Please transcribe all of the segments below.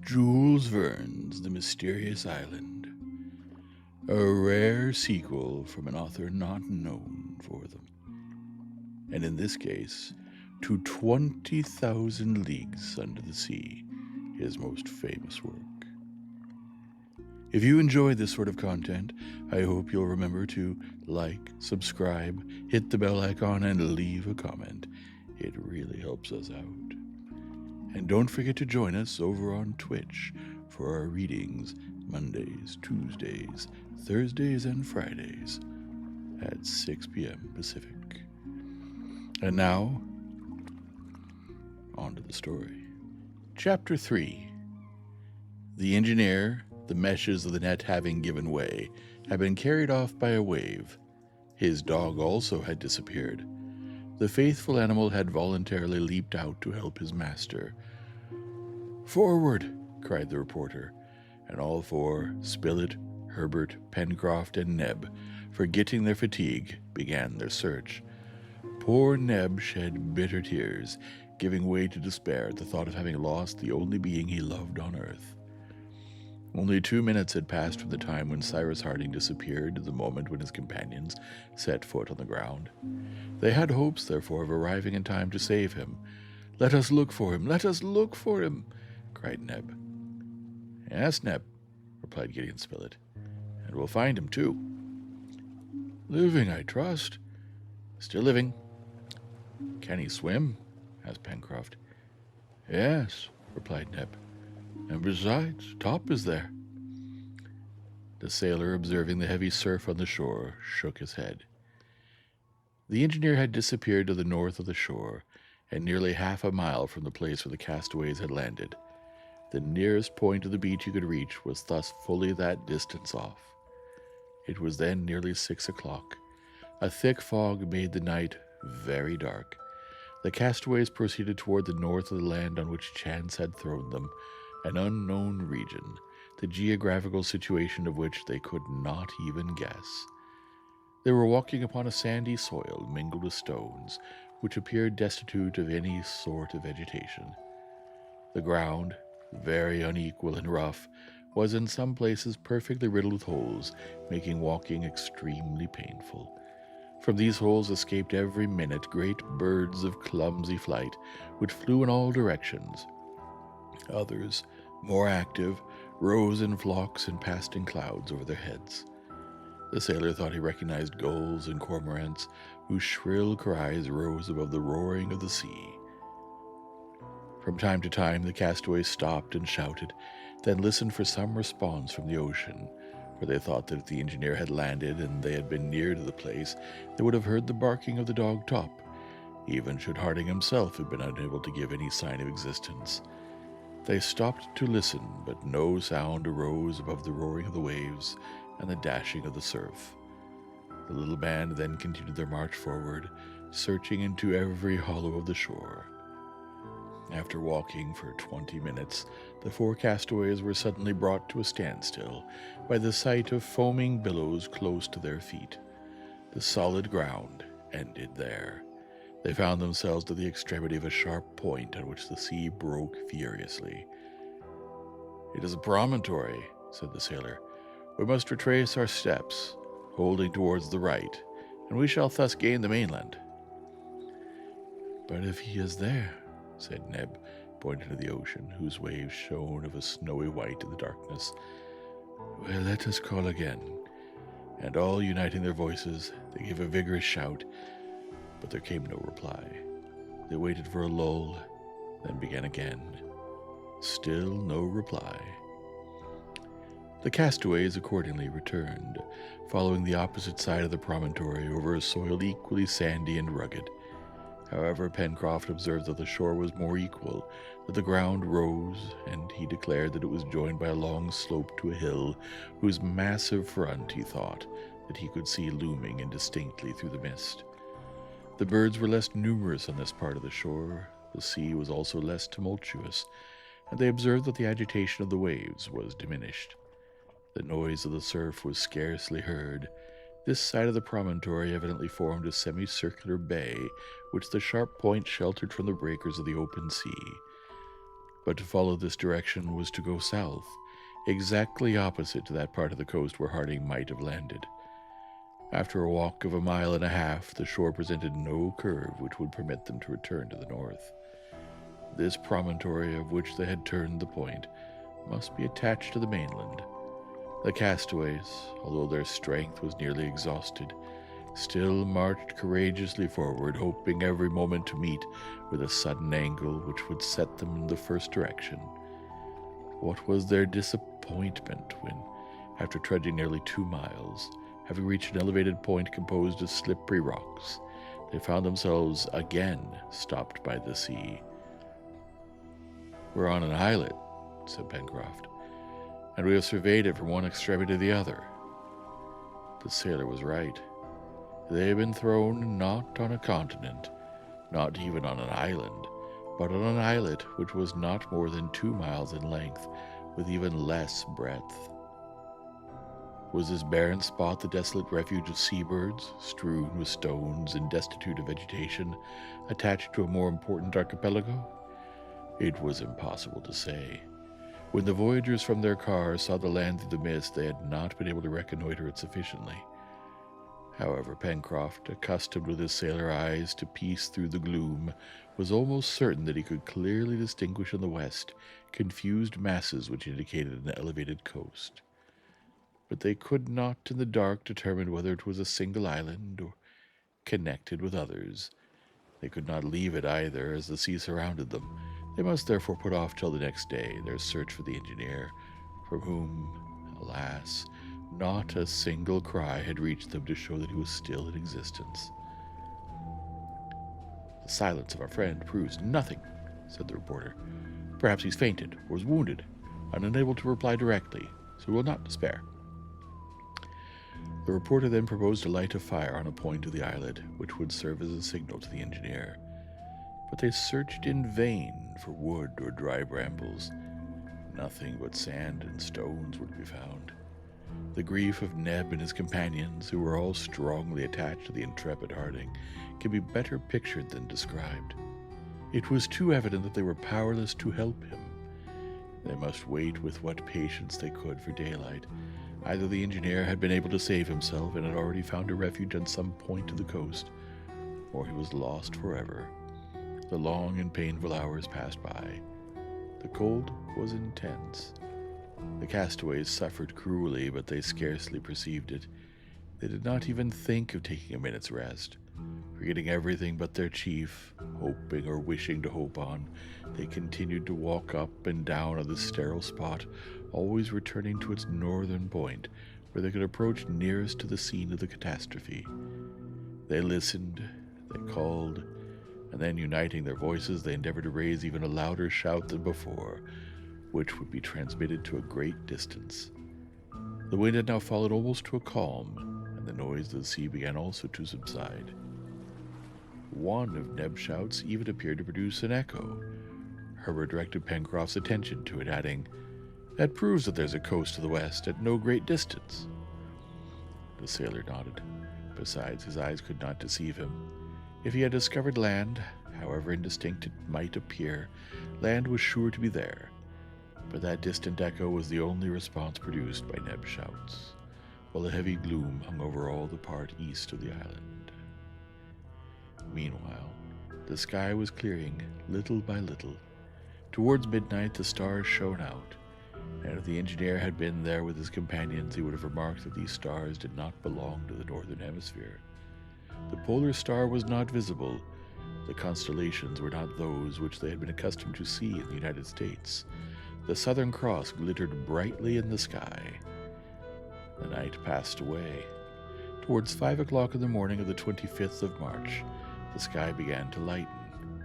Jules Verne's The Mysterious Island, a rare sequel from an author not known for them, and in this case, to 20,000 Leagues Under the Sea, his most famous work. If you enjoyed this sort of content, I hope you'll remember to like, subscribe, hit the bell icon, and leave a comment. It really helps us out. And don't forget to join us over on Twitch for our readings Mondays, Tuesdays, Thursdays, and Fridays at 6 p.m. Pacific. And now, on to the story. Chapter 3. The engineer, the meshes of the net having given way, had been carried off by a wave. His dog also had disappeared. The faithful animal had voluntarily leaped out to help his master. "Forward!" cried the reporter, and all four, Spilett, Herbert, Pencroft, and Neb, forgetting their fatigue, began their search. Poor Neb shed bitter tears, giving way to despair at the thought of having lost the only being he loved on earth. Only 2 minutes had passed from the time when Cyrus Harding disappeared to the moment when his companions set foot on the ground. They had hopes, therefore, of arriving in time to save him. "Let us look for him! Let us look for him!" cried Neb. "Yes, Neb," replied Gideon Spilett, "and we'll find him, too." "Living, I trust." "Still living." "Can he swim?" asked Pencroft. "Yes," replied Neb, "and besides, Top is there." The sailor, observing the heavy surf on the shore, shook his head. The engineer had disappeared to the north of the shore, and nearly half a mile from the place where the castaways had landed. The nearest point of the beach he could reach was thus fully that distance off. It was then nearly 6 o'clock. A thick fog made the night very dark. The castaways proceeded toward the north of the land on which chance had thrown them, an unknown region, the geographical situation of which they could not even guess. They were walking upon a sandy soil mingled with stones, which appeared destitute of any sort of vegetation. The ground, very unequal and rough, was in some places perfectly riddled with holes, making walking extremely painful. From these holes escaped every minute great birds of clumsy flight, which flew in all directions. Others, more active, rose in flocks and passed in clouds over their heads. The sailor thought he recognized gulls and cormorants, whose shrill cries rose above the roaring of the sea. From time to time the castaways stopped and shouted, then listened for some response from the ocean, for they thought that if the engineer had landed and they had been near to the place, they would have heard the barking of the dog Top, even should Harding himself have been unable to give any sign of existence. They stopped to listen, but no sound arose above the roaring of the waves and the dashing of the surf. The little band then continued their march forward, searching into every hollow of the shore. After walking for 20 minutes, the four castaways were suddenly brought to a standstill by the sight of foaming billows close to their feet. The solid ground ended there. They found themselves at the extremity of a sharp point on which the sea broke furiously. "It is a promontory," said the sailor. "We must retrace our steps, holding towards the right, and we shall thus gain the mainland." "But if he is there," said Neb, pointing to the ocean, whose waves shone of a snowy white in the darkness, "well, let us call again." And all uniting their voices, they gave a vigorous shout, but there came no reply. They waited for a lull, then began again. Still no reply. The castaways accordingly returned, following the opposite side of the promontory over a soil equally sandy and rugged. However, Pencroft observed that the shore was more equal, that the ground rose, and he declared that it was joined by a long slope to a hill, whose massive front, he thought, that he could see looming indistinctly through the mist. The birds were less numerous on this part of the shore, the sea was also less tumultuous, and they observed that the agitation of the waves was diminished. The noise of the surf was scarcely heard. This side of the promontory evidently formed a semicircular bay, which the sharp point sheltered from the breakers of the open sea. But to follow this direction was to go south, exactly opposite to that part of the coast where Harding might have landed. After a walk of 1.5 miles, the shore presented no curve which would permit them to return to the north. This promontory of which they had turned the point must be attached to the mainland. The castaways, although their strength was nearly exhausted, still marched courageously forward, hoping every moment to meet with a sudden angle which would set them in the first direction. What was their disappointment when, after trudging nearly 2 miles, having reached an elevated point composed of slippery rocks, they found themselves again stopped by the sea. "We're on an islet," said Pencroft, "and we have surveyed it from one extremity to the other." The sailor was right. They had been thrown not on a continent, not even on an island, but on an islet which was not more than 2 miles in length, with even less breadth. Was this barren spot the desolate refuge of seabirds, strewn with stones and destitute of vegetation, attached to a more important archipelago? It was impossible to say. When the voyagers from their cars saw the land through the mist, they had not been able to reconnoiter it sufficiently. However, Pencroft, accustomed with his sailor eyes to piece through the gloom, was almost certain that he could clearly distinguish in the west confused masses which indicated an elevated coast. But they could not in the dark determine whether it was a single island or connected with others. They could not leave it either, as the sea surrounded them. They must therefore put off till the next day their search for the engineer, from whom, alas, not a single cry had reached them to show that he was still in existence. "The silence of our friend proves nothing," said the reporter. "Perhaps he's fainted or is wounded, and unable to reply directly, so we will not despair." The reporter then proposed to light a fire on a point of the islet, which would serve as a signal to the engineer. But they searched in vain for wood or dry brambles. Nothing but sand and stones were to be found. The grief of Neb and his companions, who were all strongly attached to the intrepid Harding, can be better pictured than described. It was too evident that they were powerless to help him. They must wait with what patience they could for daylight. Either the engineer had been able to save himself and had already found a refuge on some point of the coast, or he was lost forever. The long and painful hours passed by. The cold was intense. The castaways suffered cruelly, but they scarcely perceived it. They did not even think of taking a minute's rest. Forgetting everything but their chief, hoping or wishing to hope on, they continued to walk up and down on this sterile spot, always returning to its northern point, where they could approach nearest to the scene of the catastrophe. They listened, they called, and then, uniting their voices, they endeavored to raise even a louder shout than before, which would be transmitted to a great distance. The wind had now fallen almost to a calm, and the noise of the sea began also to subside. One of Neb's shouts even appeared to produce an echo. Herbert directed Pencroft's attention to it, adding, "That proves that there's a coast to the west at no great distance." The sailor nodded. Besides, his eyes could not deceive him. If he had discovered land, however indistinct it might appear, land was sure to be there. But that distant echo was the only response produced by Neb's shouts, while a heavy gloom hung over all the part east of the island. Meanwhile, the sky was clearing little by little. Towards midnight the stars shone out, and if the engineer had been there with his companions, he would have remarked that these stars did not belong to the northern hemisphere. The polar star was not visible. The constellations were not those which they had been accustomed to see in the United States. The Southern Cross glittered brightly in the sky. The night passed away. Towards 5 o'clock in the morning of the 25th of March, the sky began to lighten.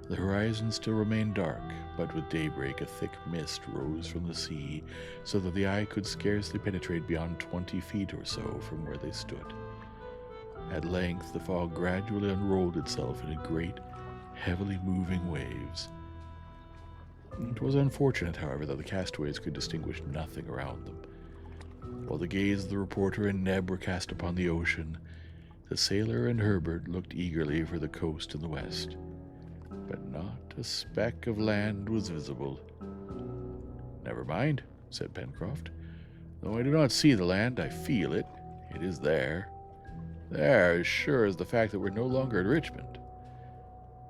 The horizon still remained dark, but with daybreak a thick mist rose from the sea, so that the eye could scarcely penetrate beyond 20 feet or so from where they stood. At length the fog gradually unrolled itself in great, heavily moving waves. It was unfortunate, however, that the castaways could distinguish nothing around them. While the gaze of the reporter and Neb were cast upon the ocean, the sailor and Herbert looked eagerly for the coast in the west. But not a speck of land was visible. "Never mind," said Pencroft. "Though I do not see the land, I feel it. It is there. There, as sure as the fact that we're no longer at Richmond."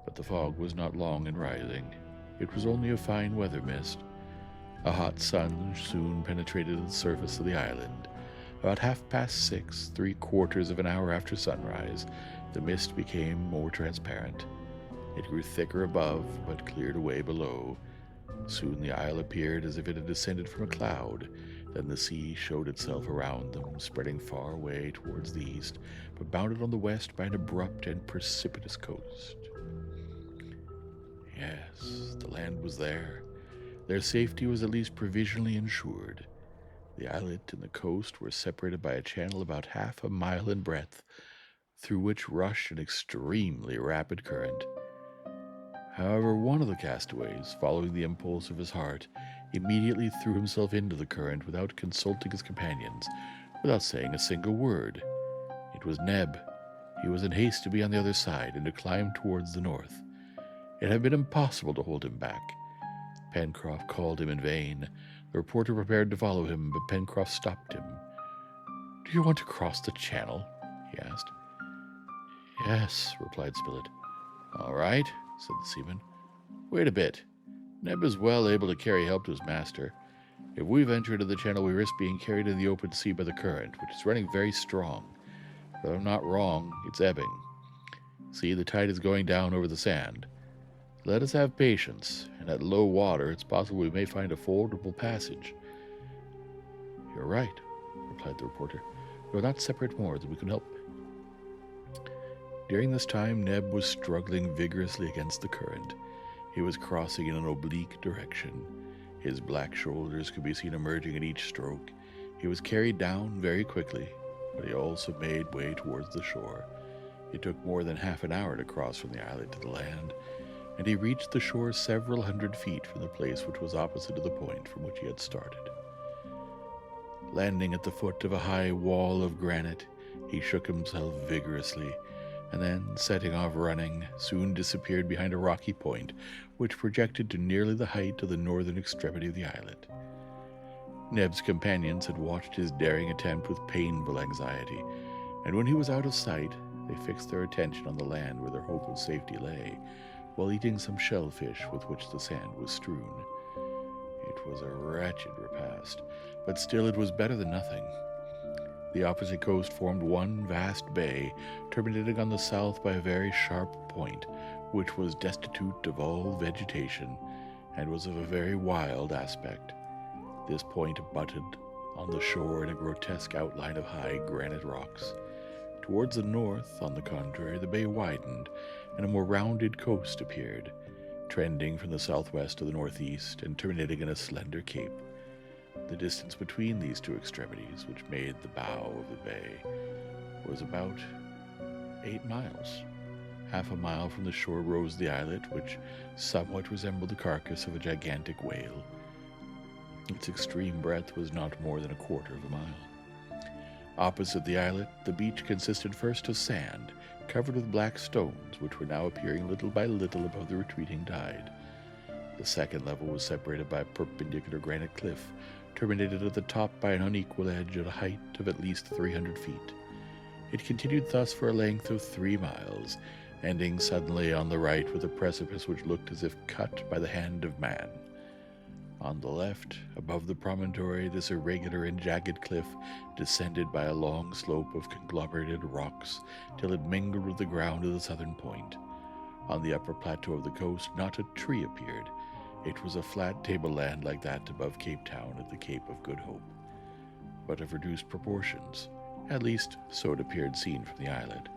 But the fog was not long in rising. It was only a fine weather mist. A hot sun soon penetrated the surface of the island. About 6:30, 3/4 of an hour after sunrise, the mist became more transparent. It grew thicker above, but cleared away below. Soon the isle appeared as if it had descended from a cloud. Then the sea showed itself around them, spreading far away towards the east, but bounded on the west by an abrupt and precipitous coast. Yes, the land was there. Their safety was at least provisionally ensured. The islet and the coast were separated by a channel about 1/2 mile in breadth, through which rushed an extremely rapid current. However, one of the castaways, following the impulse of his heart, immediately threw himself into the current without consulting his companions, without saying a single word. It was Neb. He was in haste to be on the other side and to climb towards the north. It had been impossible to hold him back. Pencroft called him in vain. The reporter prepared to follow him, but Pencroft stopped him. "Do you want to cross the channel?" he asked. "Yes," replied Spilett. "All right," said the seaman. "Wait a bit. Neb is well able to carry help to his master. If we venture into the channel, we risk being carried in the open sea by the current, which is running very strong. If I'm not wrong, it's ebbing. See, the tide is going down over the sand. Let us have patience, and at low water it's possible we may find a fordable passage." "You're right," replied the reporter. "We'll not separate more than we can help." During this time, Neb was struggling vigorously against the current. He was crossing in an oblique direction. His black shoulders could be seen emerging at each stroke. He was carried down very quickly, but he also made way towards the shore. It took more than half an hour to cross from the islet to the land, and he reached the shore several hundred feet from the place which was opposite to the point from which he had started. Landing at the foot of a high wall of granite, he shook himself vigorously, and then, setting off running, soon disappeared behind a rocky point which projected to nearly the height of the northern extremity of the islet. Neb's companions had watched his daring attempt with painful anxiety, and when he was out of sight, they fixed their attention on the land where their hope of safety lay, while eating some shellfish with which the sand was strewn. It was a wretched repast, but still it was better than nothing. The opposite coast formed one vast bay, terminating on the south by a very sharp point, which was destitute of all vegetation, and was of a very wild aspect. This point abutted on the shore in a grotesque outline of high granite rocks. Towards the north, on the contrary, the bay widened, and a more rounded coast appeared, trending from the southwest to the northeast and terminating in a slender cape. The distance between these two extremities, which made the bow of the bay, was about 8 miles. 1/2 mile from the shore rose the islet, which somewhat resembled the carcass of a gigantic whale. Its extreme breadth was not more than 1/4 of a mile. Opposite the islet, the beach consisted first of sand, covered with black stones, which were now appearing little by little above the retreating tide. The second level was separated by a perpendicular granite cliff, terminated at the top by an unequal edge at a height of at least 300 feet. It continued thus for a length of 3 miles, ending suddenly on the right with a precipice which looked as if cut by the hand of man. On the left, above the promontory, this irregular and jagged cliff descended by a long slope of conglomerated rocks till it mingled with the ground of the southern point. On the upper plateau of the coast, not a tree appeared. It was a flat tableland like that above Cape Town at the Cape of Good Hope, but of reduced proportions. At least, so it appeared seen from the islet.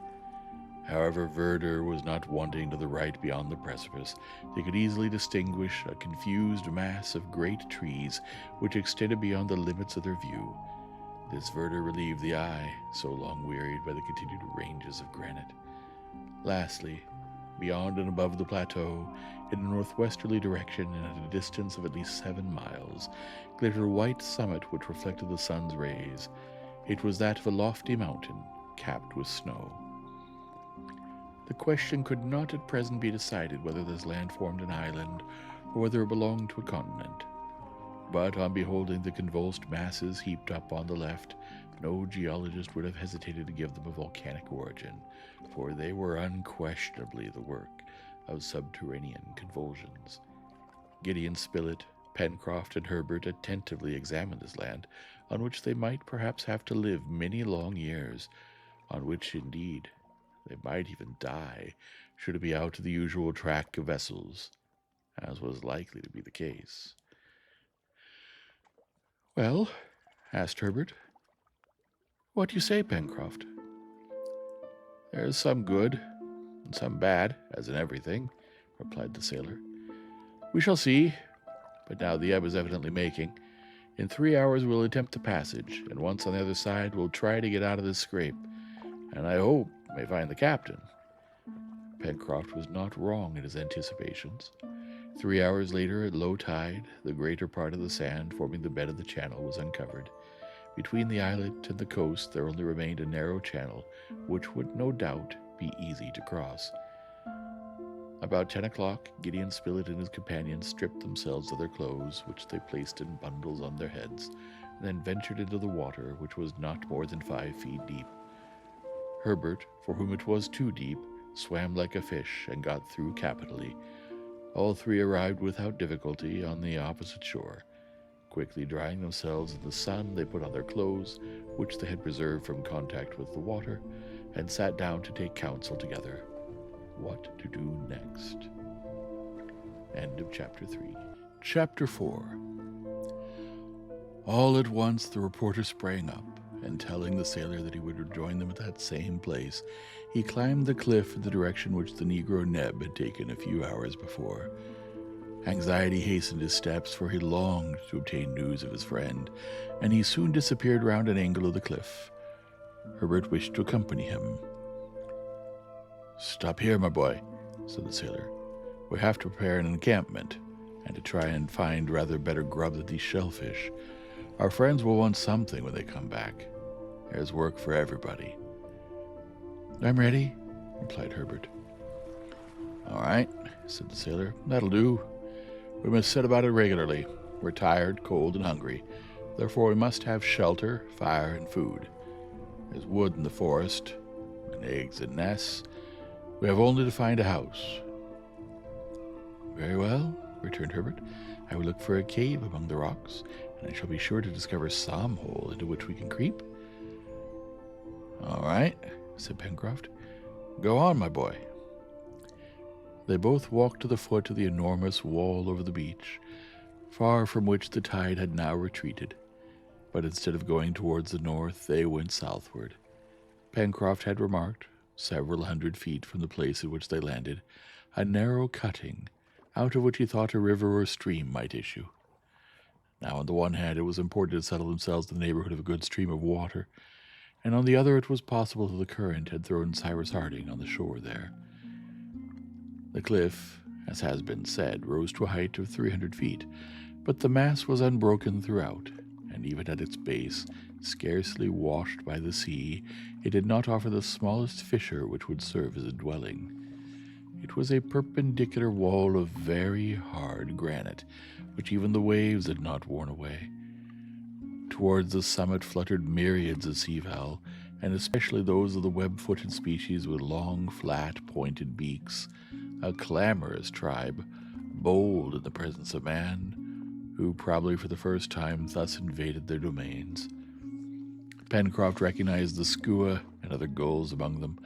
However, verdure was not wanting to the right beyond the precipice. They could easily distinguish a confused mass of great trees which extended beyond the limits of their view. This verdure relieved the eye, so long wearied by the continued ranges of granite. Lastly, beyond and above the plateau, in a northwesterly direction and at a distance of at least 7 miles, glittered a white summit which reflected the sun's rays. It was that of a lofty mountain, capped with snow. The question could not at present be decided whether this land formed an island or whether it belonged to a continent. But on beholding the convulsed masses heaped up on the left, no geologist would have hesitated to give them a volcanic origin, for they were unquestionably the work of subterranean convulsions. Gideon Spilett, Pencroft, and Herbert attentively examined this land, on which they might perhaps have to live many long years, on which, indeed, they might even die, should it be out of the usual track of vessels, as was likely to be the case. "Well," asked Herbert, "what do you say, Pencroft?" "There's some good, and some bad, as in everything," replied the sailor. "We shall see, but now the ebb is evidently making. In 3 hours we'll attempt the passage, and once on the other side we'll try to get out of this scrape, and I hope may find the captain." Pencroft was not wrong in his anticipations. 3 hours later, at low tide, the greater part of the sand forming the bed of the channel was uncovered. Between the islet and the coast there only remained a narrow channel, which would no doubt be easy to cross. About 10 o'clock, Gideon Spilett and his companions stripped themselves of their clothes, which they placed in bundles on their heads, and then ventured into the water, which was not more than 5 feet deep. Herbert, for whom it was too deep, swam like a fish and got through capitally. All three arrived without difficulty on the opposite shore. Quickly drying themselves in the sun, they put on their clothes, which they had preserved from contact with the water, and sat down to take counsel together what to do next. End of Chapter 3. Chapter 4. All at once the reporter sprang up, and telling the sailor that he would rejoin them at that same place, he climbed the cliff in the direction which the Negro Neb had taken a few hours before. Anxiety hastened his steps, for he longed to obtain news of his friend, and he soon disappeared round an angle of the cliff. Herbert wished to accompany him. "Stop here, my boy," said the sailor. "We have to prepare an encampment, and to try and find rather better grub than these shellfish. Our friends will want something when they come back. There's work for everybody." "I'm ready," replied Herbert. "All right," said the sailor. "That'll do. We must set about it regularly. We're tired, cold, and hungry. Therefore we must have shelter, fire, and food. There's wood in the forest, and eggs and nests. We have only to find a house." "Very well," returned Herbert. "I will look for a cave among the rocks, and I shall be sure to discover some hole into which we can creep." "All right," said Pencroft. "Go on, my boy." They both walked to the foot of the enormous wall over the beach, far from which the tide had now retreated. But instead of going towards the north, they went southward. Pencroft had remarked, several hundred feet from the place at which they landed, a narrow cutting, out of which he thought a river or stream might issue. Now, on the one hand, it was important to settle themselves in the neighborhood of a good stream of water, and on the other it was possible that the current had thrown Cyrus Harding on the shore there. The cliff, as has been said, rose to a height of 300 feet, but the mass was unbroken throughout, and even at its base, scarcely washed by the sea, it did not offer the smallest fissure which would serve as a dwelling. It was a perpendicular wall of very hard granite, which even the waves had not worn away. Towards the summit fluttered myriads of seafowl, and especially those of the web-footed species with long, flat, pointed beaks, a clamorous tribe, bold in the presence of man, who probably for the first time thus invaded their domains. Pencroft recognized the skua and other gulls among them,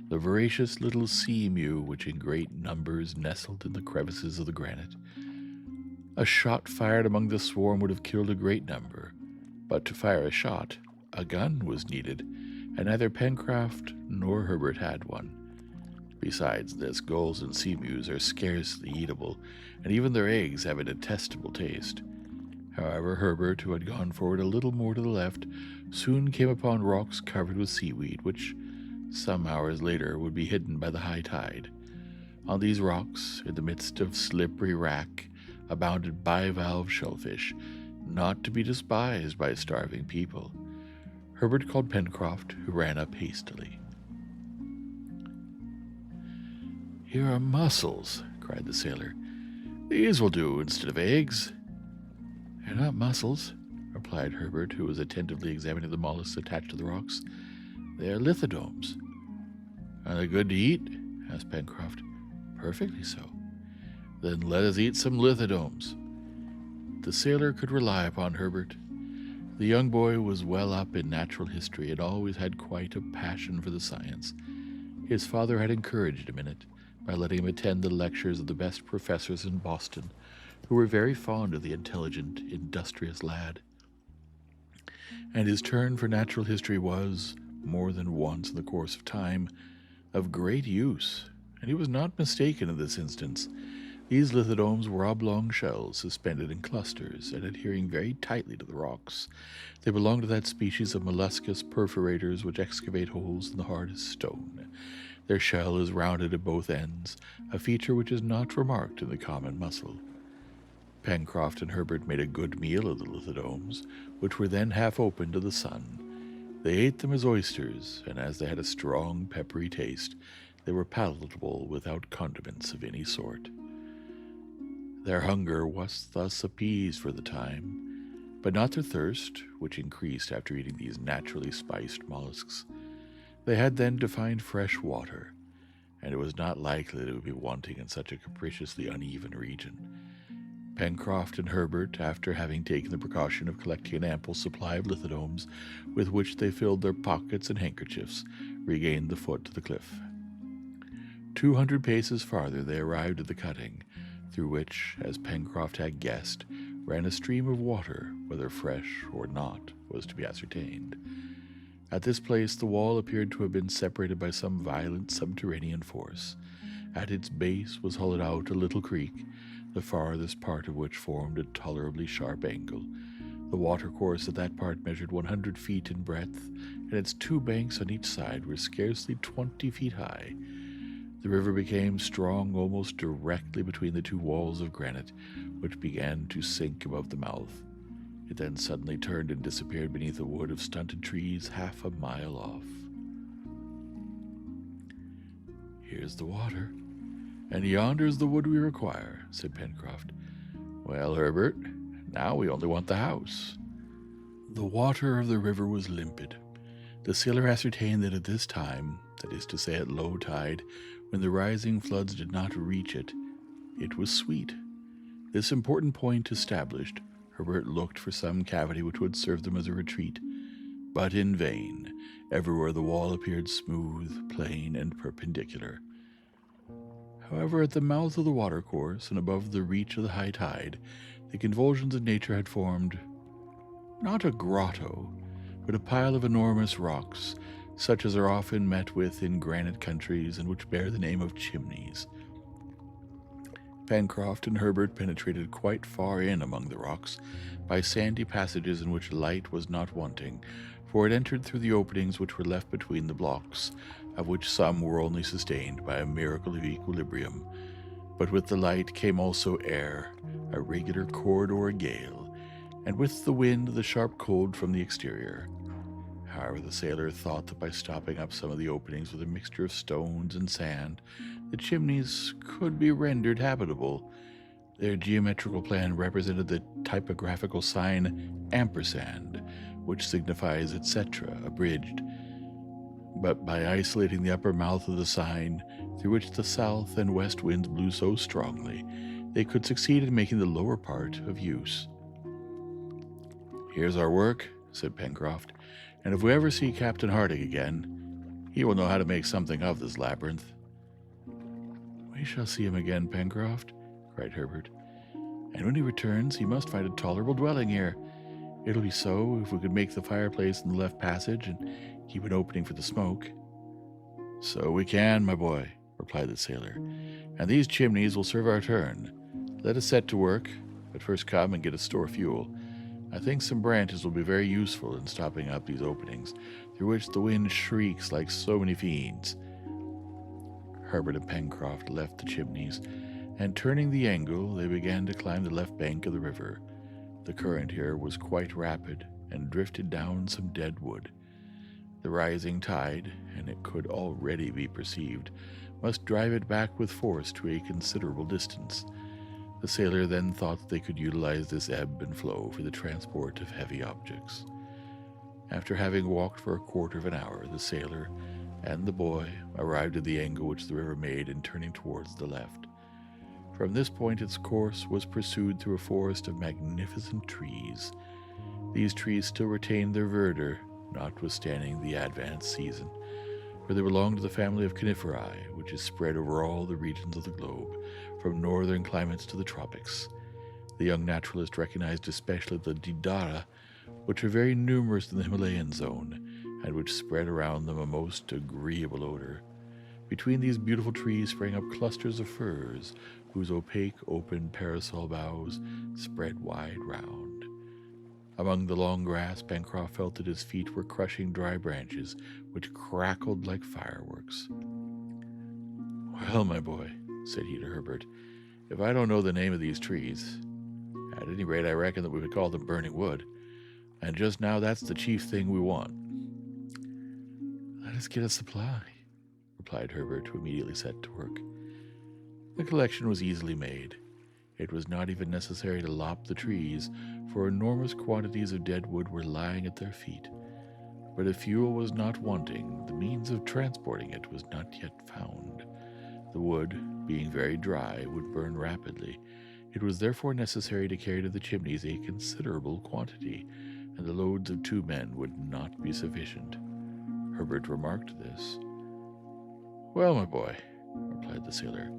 the voracious little sea mew which in great numbers nestled in the crevices of the granite. A shot fired among the swarm would have killed a great number, but to fire a shot, a gun was needed, and neither Pencroft nor Herbert had one. Besides this, gulls and sea mews are scarcely eatable, and even their eggs have a detestable taste. However, Herbert, who had gone forward a little more to the left, soon came upon rocks covered with seaweed, which, some hours later, would be hidden by the high tide. On these rocks, in the midst of slippery wrack, abounded bivalve shellfish, not to be despised by starving people. Herbert called Pencroft, who ran up hastily. "Here are mussels," cried the sailor. "These will do instead of eggs." "They're not mussels," replied Herbert, who was attentively examining the mollusks attached to the rocks. "They are lithodomes." "Are they good to eat?" asked Pencroft. "Perfectly so." "Then let us eat some lithodomes." The sailor could rely upon Herbert. The young boy was well up in natural history and always had quite a passion for the science. His father had encouraged him in it by letting him attend the lectures of the best professors in Boston, who were very fond of the intelligent, industrious lad. And his turn for natural history was, more than once in the course of time, of great use, and he was not mistaken in this instance. These lithodomes were oblong shells suspended in clusters and adhering very tightly to the rocks. They belonged to that species of molluscous perforators which excavate holes in the hardest stone. Their shell is rounded at both ends, a feature which is not remarked in the common mussel. Pencroft and Herbert made a good meal of the lithodomes, which were then half open to the sun. They ate them as oysters, and as they had a strong, peppery taste, they were palatable without condiments of any sort. Their hunger was thus appeased for the time, but not their thirst, which increased after eating these naturally spiced mollusks. They had then to find fresh water, and it was not likely that it would be wanting in such a capriciously uneven region. Pencroft and Herbert, after having taken the precaution of collecting an ample supply of lithodomes, with which they filled their pockets and handkerchiefs, regained the foot of the cliff. 200 paces farther they arrived at the cutting, through which, as Pencroft had guessed, ran a stream of water, whether fresh or not was to be ascertained. At this place the wall appeared to have been separated by some violent subterranean force. At its base was hollowed out a little creek, the farthest part of which formed a tolerably sharp angle. The watercourse at that part measured 100 feet in breadth, and its two banks on each side were scarcely 20 feet high. The river became strong almost directly between the two walls of granite, which began to sink above the mouth. It then suddenly turned and disappeared beneath a wood of stunted trees half a mile off. "Here's the water, and yonder's the wood we require," said Pencroft. "Well, Herbert, now we only want the house." The water of the river was limpid. The sailor ascertained that at this time, that is to say at low tide, when the rising floods did not reach it, it was sweet. This important point established, Herbert looked for some cavity which would serve them as a retreat, but in vain. Everywhere the wall appeared smooth, plain, and perpendicular. However, at the mouth of the watercourse, and above the reach of the high tide, the convulsions of nature had formed, not a grotto, but a pile of enormous rocks, such as are often met with in granite countries and which bear the name of chimneys. Pencroft and Herbert penetrated quite far in among the rocks, by sandy passages in which light was not wanting, for it entered through the openings which were left between the blocks, of which some were only sustained by a miracle of equilibrium. But with the light came also air, a regular corridor gale, and with the wind the sharp cold from the exterior. However, the sailor thought that by stopping up some of the openings with a mixture of stones and sand, the chimneys could be rendered habitable. Their geometrical plan represented the typographical sign ampersand, which signifies etc., abridged. But by isolating the upper mouth of the sign, through which the south and west winds blew so strongly, they could succeed in making the lower part of use. "Here's our work," said Pencroft, "and if we ever see Captain Harding again, he will know how to make something of this labyrinth." "We shall see him again, Pencroft," cried Herbert, "and when he returns he must find a tolerable dwelling here. It'll be so if we could make the fireplace in the left passage and keep an opening for the smoke." "So we can, my boy," replied the sailor, "and these chimneys will serve our turn. Let us set to work, but first come and get a store of fuel. I think some branches will be very useful in stopping up these openings, through which the wind shrieks like so many fiends." Herbert and Pencroft left the chimneys, and turning the angle, they began to climb the left bank of the river. The current here was quite rapid, and drifted down some dead wood. The rising tide, and it could already be perceived, must drive it back with force to a considerable distance. The sailor then thought that they could utilize this ebb and flow for the transport of heavy objects. After having walked for a quarter of an hour, the sailor and the boy arrived at the angle which the river made in turning towards the left. From this point its course was pursued through a forest of magnificent trees. These trees still retained their verdure, notwithstanding the advanced season, for they belong to the family of coniferae, which is spread over all the regions of the globe, from northern climates to the tropics. The young naturalist recognized especially the deodara, which are very numerous in the Himalayan zone, and which spread around them a most agreeable odor. Between these beautiful trees sprang up clusters of firs, whose opaque, open parasol boughs spread wide round. Among the long grass, Pencroft felt that his feet were crushing dry branches, which crackled like fireworks. "Well, my boy," said he to Herbert, "if I don't know the name of these trees, at any rate I reckon that we would call them burning wood, and just now that's the chief thing we want." "Let us get a supply," replied Herbert, who immediately set to work. The collection was easily made. It was not even necessary to lop the trees, for enormous quantities of dead wood were lying at their feet. But if fuel was not wanting, the means of transporting it was not yet found. The wood, being very dry, would burn rapidly. It was therefore necessary to carry to the chimneys a considerable quantity, and the loads of 2 men would not be sufficient. Herbert remarked this. "Well, my boy," replied the sailor,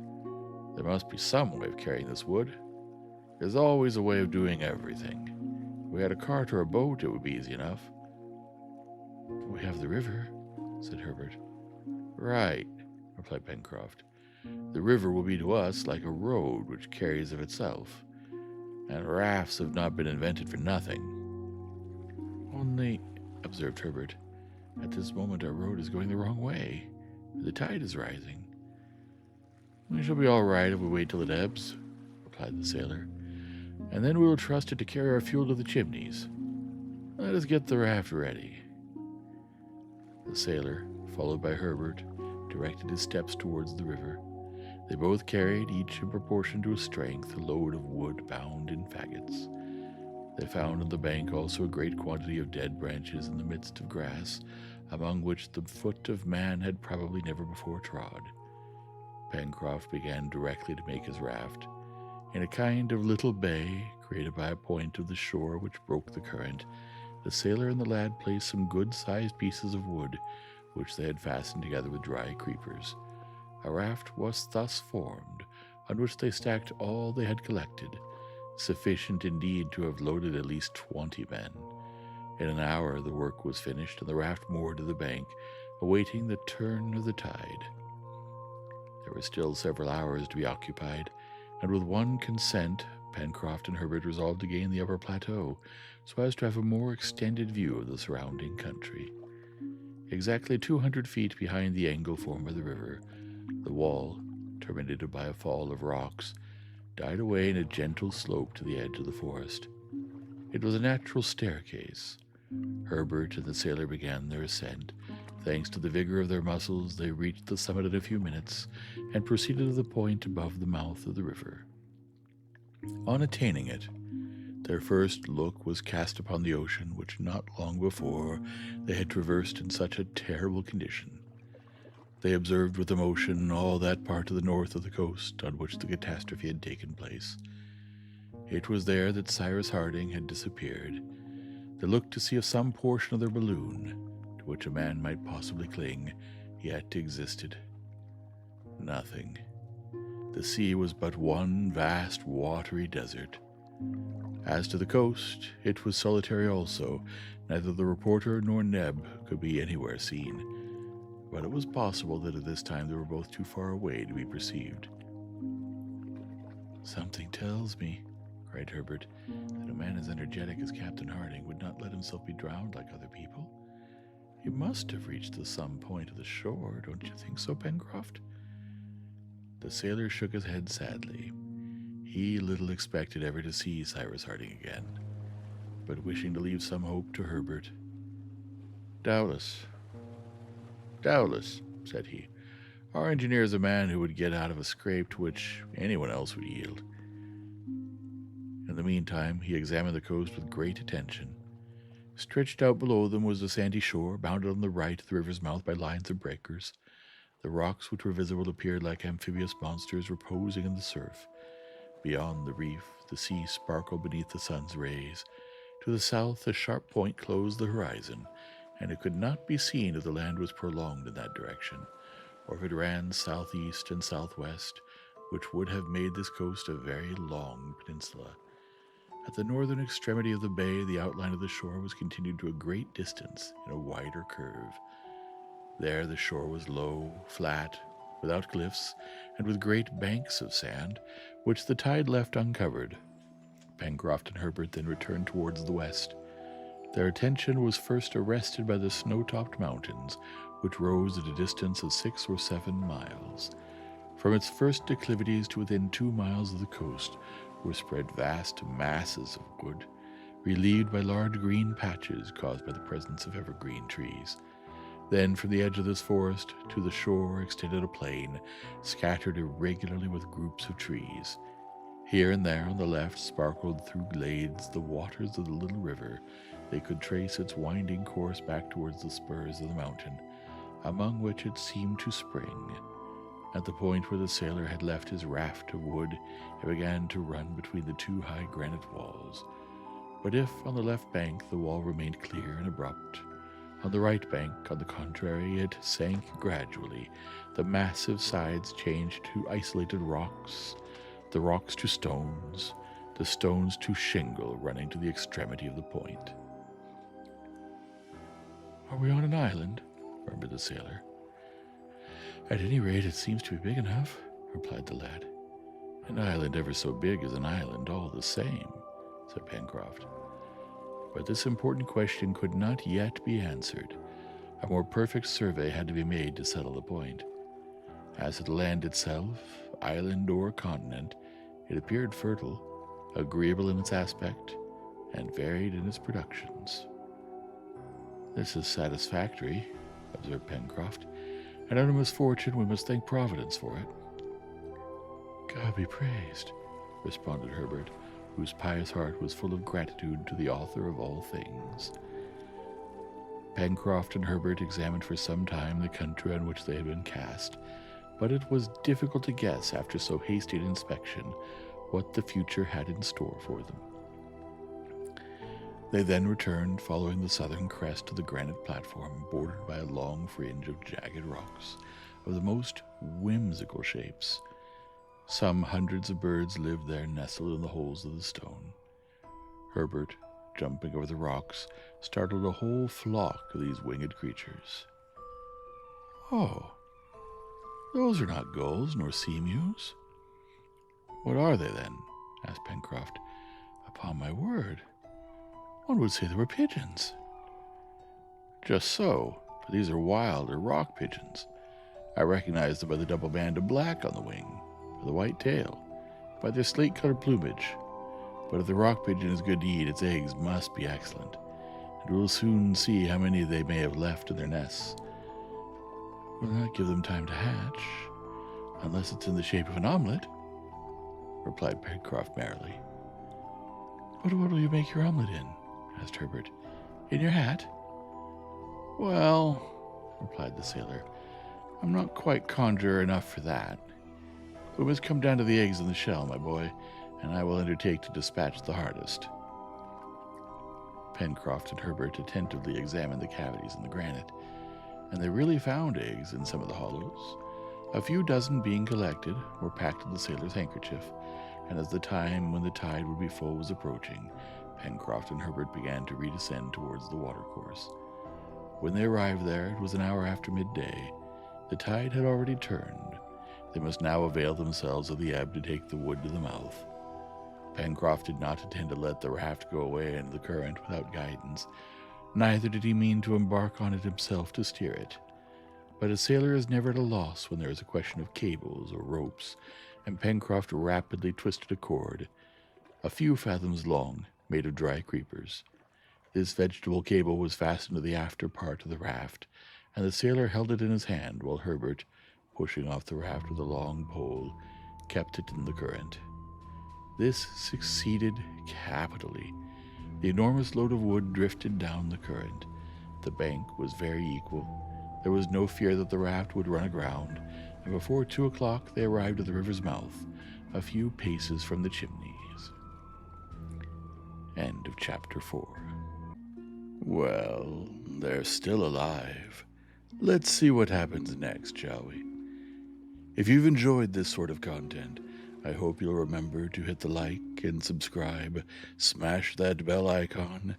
"there must be some way of carrying this wood. There's always a way of doing everything. If we had a cart or a boat, it would be easy enough." "We have the river," said Herbert. "Right," replied Pencroft. "The river will be to us like a road which carries of itself, and rafts have not been invented for nothing." "Only," observed Herbert, "at this moment our road is going the wrong way. The tide is rising." "We shall be all right if we wait till it ebbs," replied the sailor, "and then we will trust it to carry our fuel to the chimneys. Let us get the raft ready." The sailor, followed by Herbert, directed his steps towards the river. They both carried, each in proportion to his strength, a load of wood bound in faggots. They found on the bank also a great quantity of dead branches in the midst of grass, among which the foot of man had probably never before trod. Pencroft began directly to make his raft. In a kind of little bay, created by a point of the shore which broke the current, the sailor and the lad placed some good-sized pieces of wood, which they had fastened together with dry creepers. A raft was thus formed, on which they stacked all they had collected, sufficient indeed to have loaded at least 20 men. In an hour the work was finished, and the raft moored to the bank, awaiting the turn of the tide. There were still several hours to be occupied, and with one consent, Pencroft and Herbert resolved to gain the upper plateau, so as to have a more extended view of the surrounding country. Exactly 200 feet behind the angle formed by the river, the wall, terminated by a fall of rocks, died away in a gentle slope to the edge of the forest. It was a natural staircase. Herbert and the sailor began their ascent. Thanks to the vigor of their muscles, they reached the summit in a few minutes, and proceeded to the point above the mouth of the river. On attaining it, their first look was cast upon the ocean, which not long before they had traversed in such a terrible condition. They observed with emotion all that part of the north of the coast on which the catastrophe had taken place. It was there that Cyrus Harding had disappeared. They looked to see if some portion of their balloon, to which a man might possibly cling, yet existed. Nothing. The sea was but one vast watery desert. As to the coast, it was solitary also. Neither the reporter nor Neb could be anywhere seen, but it was possible that at this time they were both too far away to be perceived. "Something tells me," cried Herbert, "that a man as energetic as Captain Harding would not let himself be drowned like other people. He must have reached some point of the shore, don't you think so, Pencroft?" The sailor shook his head sadly. He little expected ever to see Cyrus Harding again, but wishing to leave some hope to Herbert, Doubtless, said he. "Our engineer is a man who would get out of a scrape to which anyone else would yield. the meantime, he examined the coast with great attention. Stretched out below them was the sandy shore, bounded on the right at the river's mouth by lines of breakers. The rocks which were visible appeared like amphibious monsters reposing in the surf. Beyond the reef, the sea sparkled beneath the sun's rays. To the south, a sharp point closed the horizon, and it could not be seen if the land was prolonged in that direction, or if it ran southeast and southwest, which would have made this coast a very long peninsula. At the northern extremity of the bay, the outline of the shore was continued to a great distance in a wider curve. There the shore was low, flat, without cliffs, and with great banks of sand, which the tide left uncovered. Pencroft and Herbert then returned towards the west. Their attention was first arrested by the snow-topped mountains, which rose at a distance of 6 or 7 miles. From its first declivities to within 2 miles of the coast were spread vast masses of wood, relieved by large green patches caused by the presence of evergreen trees. Then from the edge of this forest to the shore extended a plain, scattered irregularly with groups of trees. Here and there on the left sparkled through glades the waters of the little river. They could trace its winding course back towards the spurs of the mountain, among which it seemed to spring. At the point where the sailor had left his raft of wood, it began to run between the 2 high granite walls. But if on the left bank the wall remained clear and abrupt, on the right bank, on the contrary, it sank gradually. The massive sides changed to isolated rocks, the rocks to stones, the stones to shingle running to the extremity of the point. "Are we on an island?" murmured the sailor. "At any rate, it seems to be big enough," replied the lad. "An island ever so big is an island all the same," said Pencroft. But this important question could not yet be answered. A more perfect survey had to be made to settle the point. As to the land itself, island or continent, it appeared fertile, agreeable in its aspect, and varied in its productions. "This is satisfactory," observed Pencroft, "and under misfortune we must thank Providence for it." "God be praised," responded Herbert, whose pious heart was full of gratitude to the author of all things. Pencroft and Herbert examined for some time the country on which they had been cast, but it was difficult to guess, after so hasty an inspection, what the future had in store for them. They then returned, following the southern crest of the granite platform, bordered by a long fringe of jagged rocks of the most whimsical shapes. Some hundreds of birds lived there, nestled in the holes of the stone. Herbert, jumping over the rocks, startled a whole flock of these winged creatures. "Oh, those are not gulls nor seamews." "What are they, then?" asked Pencroft. "Upon my word, one would say they were pigeons." "Just so, for these are wild or rock pigeons. I recognize them by the double band of black on the wing, by the white tail, by their slate-colored plumage. But if the rock pigeon is good to eat, its eggs must be excellent, and we'll soon see how many they may have left in their nests." "We'll not give them time to hatch, unless it's in the shape of an omelet," replied Pencroft merrily. "But what will you make your omelet in?" asked Herbert. "In your hat?" "Well," replied the sailor, "I'm not quite conjurer enough for that. We must come down to the eggs in the shell, my boy, and I will undertake to dispatch the hardest." Pencroft and Herbert attentively examined the cavities in the granite, and they really found eggs in some of the hollows. A few dozen being collected were packed in the sailor's handkerchief, and as the time when the tide would be full was approaching, Pencroft and Herbert began to redescend towards the watercourse. When they arrived there, it was an hour after midday. The tide had already turned. They must now avail themselves of the ebb to take the wood to the mouth. Pencroft did not intend to let the raft go away into the current without guidance, neither did he mean to embark on it himself to steer it. But a sailor is never at a loss when there is a question of cables or ropes, and Pencroft rapidly twisted a cord, a few fathoms long, made of dry creepers. This vegetable cable was fastened to the after part of the raft, and the sailor held it in his hand while Herbert, pushing off the raft with a long pole, kept it in the current. This succeeded capitally. The enormous load of wood drifted down the current. The bank was very equal. There was no fear that the raft would run aground, and before 2 o'clock they arrived at the river's mouth, a few paces from the chimneys. End of chapter 4. Well, they're still alive. Let's see what happens next, shall we? If you've enjoyed this sort of content, I hope you'll remember to hit the like and subscribe, smash that bell icon,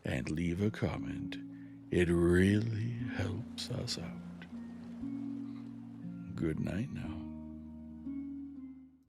and leave a comment. It really helps us out. Good night now.